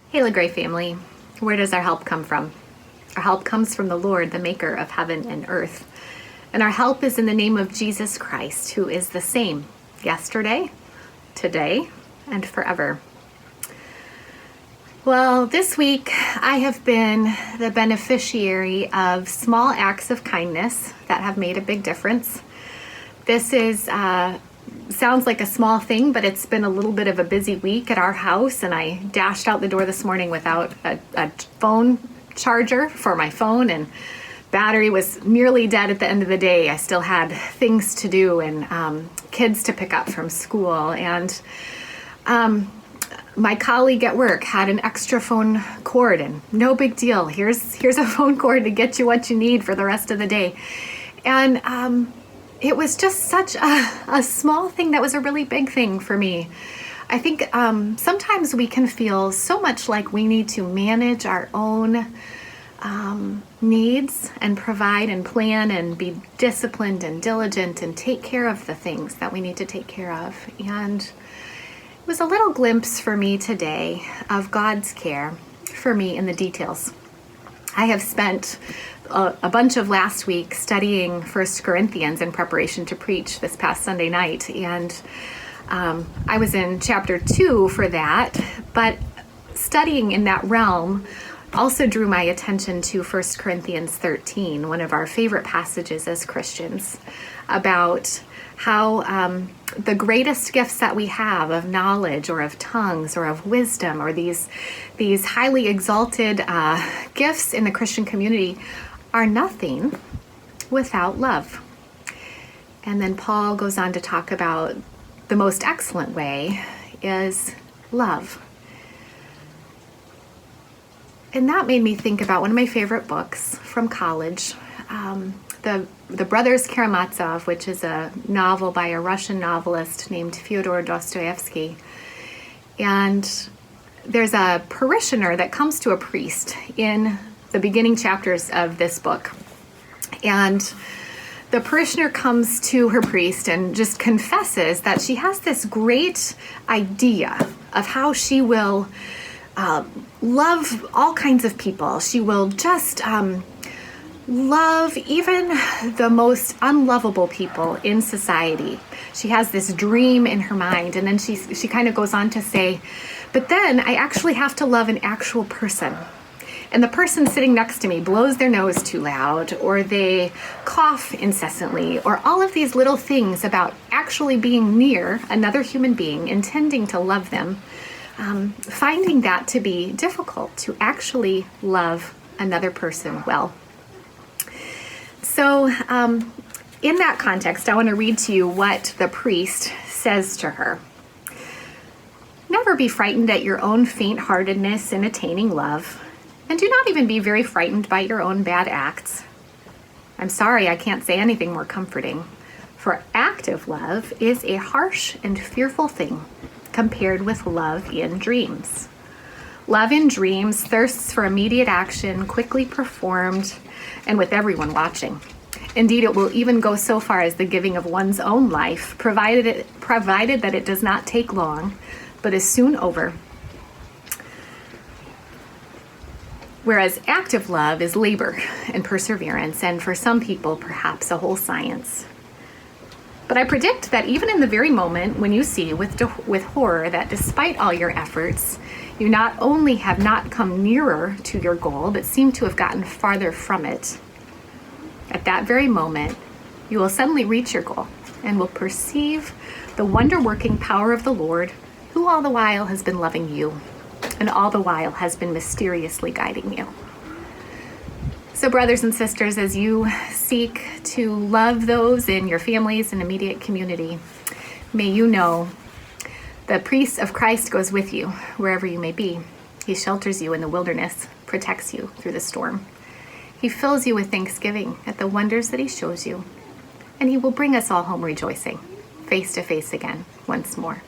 Hey, LaGrave family, where does our help come from? Our help comes from the Lord, the maker of heaven and earth. And our help is in the name of Jesus Christ, who is the same yesterday, today, and forever. Well, this week I have been the beneficiary of small acts of kindness that have made a big difference. This is sounds like a small thing, but it's been a little bit of a busy week at our house, and I dashed out the door this morning without a phone charger for my phone, and battery was nearly dead at the end of the day. I still had things to do and kids to pick up from school, and my colleague at work had an extra phone cord, and no big deal. Here's a phone cord to get you what you need for the rest of the day. And it was just such a small thing that was a really big thing for me. I think sometimes we can feel so much like we need to manage our own needs and provide and plan and be disciplined and diligent and take care of the things that we need to take care of. And it was a little glimpse for me today of God's care for me in the details. I have spent a bunch of last week studying 1 Corinthians in preparation to preach this past Sunday night, and I was in chapter 2 for that, but studying in that realm also drew my attention to 1 Corinthians 13, one of our favorite passages as Christians, about how the greatest gifts that we have of knowledge or of tongues or of wisdom or these highly exalted gifts in the Christian community are nothing without love. And then Paul goes on to talk about the most excellent way is love. And that made me think about one of my favorite books from college, the Brothers Karamazov, which is a novel by a Russian novelist named Fyodor Dostoevsky. And there's a parishioner that comes to a priest in the beginning chapters of this book. And the parishioner comes to her priest and just confesses that she has this great idea of how she will love all kinds of people. She will just love even the most unlovable people in society. She has this dream in her mind, and then she kind of goes on to say, but then I actually have to love an actual person. And the person sitting next to me blows their nose too loud, or they cough incessantly, or all of these little things about actually being near another human being, intending to love them, finding that to be difficult to actually love another person well. So in that context, I want to read to you what the priest says to her. Never be frightened at your own faint-heartedness in attaining love, and do not even be very frightened by your own bad acts. I'm sorry I can't say anything more comforting, for active love is a harsh and fearful thing compared with love in dreams. Love in dreams thirsts for immediate action, quickly performed, and with everyone watching. Indeed, it will even go so far as the giving of one's own life, provided that it does not take long, but is soon over. Whereas active love is labor and perseverance, and for some people, perhaps a whole science. But I predict that even in the very moment when you see with horror that despite all your efforts, you not only have not come nearer to your goal, but seem to have gotten farther from it, at that very moment, you will suddenly reach your goal and will perceive the wonder-working power of the Lord, who all the while has been loving you and all the while has been mysteriously guiding you. So brothers and sisters, as you seek to love those in your families and immediate community, may you know the priest of Christ goes with you wherever you may be. He shelters you in the wilderness, protects you through the storm. He fills you with thanksgiving at the wonders that he shows you, and he will bring us all home rejoicing, face to face again once more.